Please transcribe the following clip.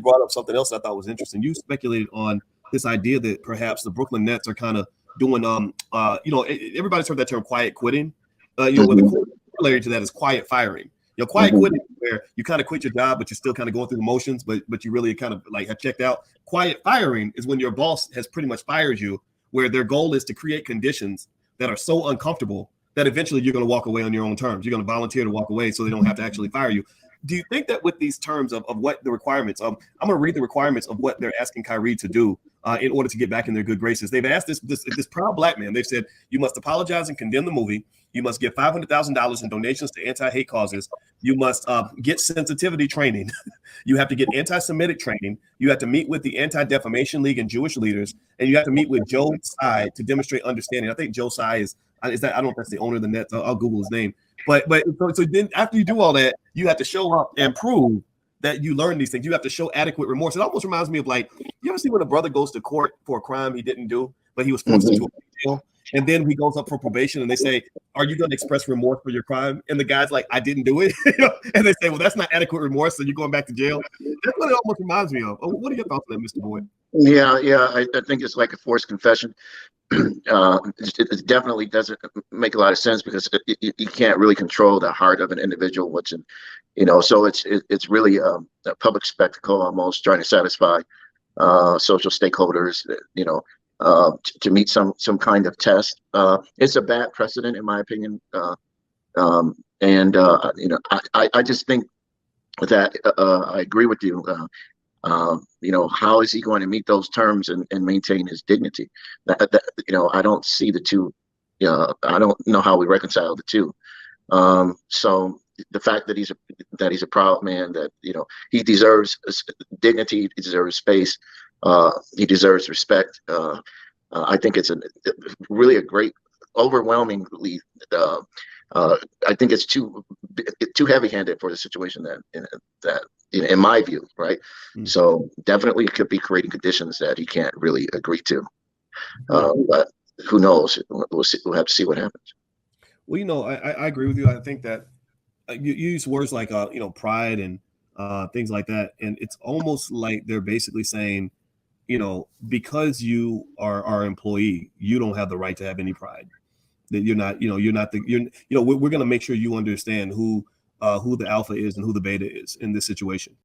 brought up something else I thought was interesting. You speculated on this idea that perhaps the Brooklyn Nets are kind of doing, everybody's heard that term quiet quitting. Where the corollary to that is quiet firing. Quiet quitting, where you kind of quit your job, but you're still kind of going through the motions, but you really kind of like have checked out. Quiet firing is when your boss has pretty much fired you, where their goal is to create conditions that are so uncomfortable that eventually you're going to walk away on your own terms. You're going to volunteer to walk away so they don't have to actually fire you. Do you think that with these terms of what the requirements of, I'm going to read the requirements of what they're asking Kyrie to do in order to get back in their good graces. They've asked this proud black man, they've said, you must apologize and condemn the movie. You must give $500,000 in donations to anti-hate causes. You must get sensitivity training. You have to get anti-Semitic training. You have to meet with the Anti-Defamation League and Jewish leaders, and you have to meet with Joe Tsai to demonstrate understanding. I think Joe Tsai is that, I don't know if that's the owner of the Nets. I'll Google his name. But so then after you do all that, you have to show up and prove that you learned these things. You have to show adequate remorse. It almost reminds me of, like, you ever see when a brother goes to court for a crime he didn't do, but he was forced into a jail? And then he goes up for probation and they say, are you going to express remorse for your crime? And the guy's like, I didn't do it. And they say, well, that's not adequate remorse, so you're going back to jail. That's what it almost reminds me of. What are your thoughts on that, Mr. Boyd? Yeah, I think it's like a forced confession. It definitely doesn't make a lot of sense because you can't really control the heart of an individual, so it's really a public spectacle, almost trying to satisfy social stakeholders, to meet some kind of test. It's a bad precedent, in my opinion. I just think that I agree with you. How is he going to meet those terms and maintain his dignity? I don't see the two. I don't know how we reconcile the two. So the fact that he's a proud man, that he deserves dignity, he deserves space, he deserves respect. I think it's really a great, overwhelmingly. I think it's too heavy-handed for the situation that in my view, right? So definitely it could be creating conditions that he can't really agree to. But who knows? We'll see. We'll have to see what happens. Well, I agree with you. I think that you use words like pride and things like that, and it's almost like they're basically saying, because you are our employee, you don't have the right to have any pride. That you're not we're going to make sure you understand who the alpha is and who the beta is in this situation.